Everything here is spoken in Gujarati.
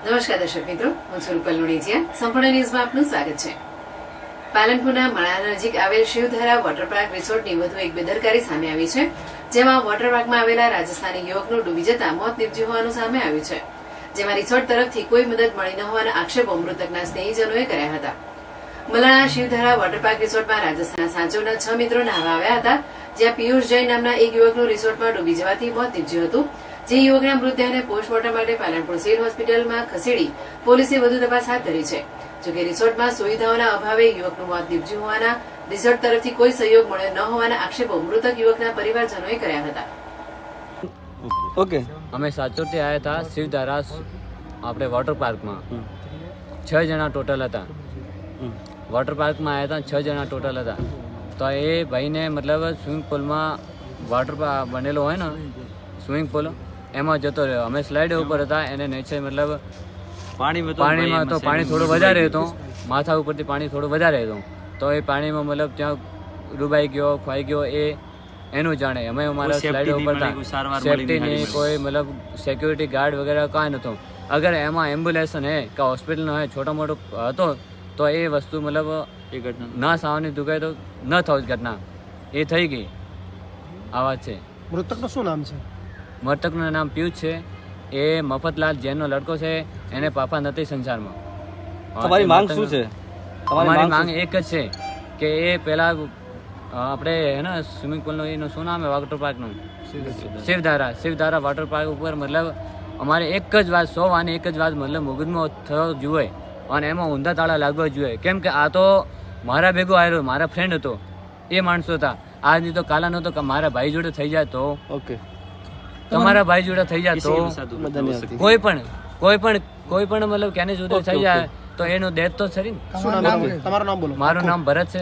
નમસ્કાર દર્શક મિત્રો, હું છું રૂપલ લુણીજીયા. સંપૂર્ણ ન્યૂઝમાં આપનું સ્વાગત છે. પાલનપુરના મણાર નજીક આવેલ શિવધારા વોટર પાર્ક રિસોર્ટની વધુ એક બેદરકારી સામે આવી છે, જેમાં વોટર પાર્કમાં આવેલા રાજસ્થાની યુવકનું ડૂબી જતા મોત નીપજ્યું હોવાનું સામે આવ્યું છે, જેમાં રિસોર્ટ તરફથી કોઈ મદદ મળી ન હોવાના આક્ષેપો મૃતકના સ્નેહીજનોએ કર્યા હતા. મલાણા શિવધારા વોટર પાર્ક રિસોર્ટમાં રાજસ્થાનના સાંચોના 6 મિત્રો નાહવા આવ્યા હતા, જ્યાં પિયુષ જૈન નામના એક યુવકનું રિસોર્ટમાં ડૂબી જવાથી મોત નીપજ્યું હતું. જે યુવકના મૃતદેહને પોસ્ટમોર્ટમ માટે પાલનપુર સિવિલ હોસ્પિટલમાં ખસેડી પોલીસે વધુ તપાસ હાથ ધરી છે. જોકે રિસોર્ટમાં સુવિધાઓના અભાવે યુવકનું મોત નીપજ્યું હોવાના રિસોર્ટ તરફથી કોઈ સહયોગ મળ્યો ન હોવાના આક્ષેપો મૃતક યુવકના પરિવારજનોએ કર્યા હતા. ओके અમે સાચોરથી આવ્યા હતા શિવધારા આપણે વોટર પાર્કમાં 6 જણા ટોટલ હતા. વોટર પાર્કમાં આવ્યા હતા 6 જણા ટોટલ હતા. તો એ ભાઈને મતલબ સ્વિમિંગ પુલમાં વોટર બનેલો હોય ને સ્વિમિંગ પુલ એમાં જતો રહ્યો. અમે સ્લાઇડ ઉપર હતા, એને નીચે મતલબ પાણીમાં તો પાણી થોડું વધારે હતું, માથા ઉપરથી પાણી થોડું વધારે હતું. તો એ પાણીમાં મતલબ ત્યાં ડૂબાઈ ગયો, ખોવાઈ ગયો, એ એનું જાણે. અમે અમારા સ્લાઇડ ઉપર હતા, સેફટી નહીં, કોઈ મતલબ સિક્યુરિટી ગાર્ડ વગેરે કાંઈ નહોતું. અગર એમાં એમ્બ્યુલન્સ હે કે હોસ્પિટલનો હે છોટો મોટો હતો તો એ વસ્તુ મતલબ ના સાવાની દુખાય તો ન થવું જ ઘટના એ થઈ ગઈ. આ વાત છે. મૃતકનું શું નામ છે? મૃતકનું નામ પિયુષ છે. એ મફતલાલ જૈનનો લડકો છે. એને પાપા નથી સંસારમાં. તમારી માંગ શું છે? અમારી માંગ એક જ છે કે એ પેલા આપણે હે ને સ્વિમિંગ પુલનું એનું શું નામ છે વોટર પાર્કનું? શિવધારા વોટર પાર્ક ઉપર મતલબ અમારે એક જ વાત 100 વાની એક જ વાત મતલબ મગજમાં થયો જોઈએ અને એમાં ઊંધા તાળા લાગવા જોઈએ. કેમ કે આ તો મારા ભેગો આવ્યો, મારા ફ્રેન્ડ હતો, એ માણસો હતા. આજની તો કાલા નહોતો કે મારા ભાઈ જોડે થઈ જાય તો ઓકે, તમારા ભાઈ જોડે થઈ જાય તો કોઈ પણ મતલબ કેને જોડે થઈ જાય તો એનું ડેથ તો ખરી ને. શું નામ? તમારું નામ બોલો. મારું નામ ભરત છે.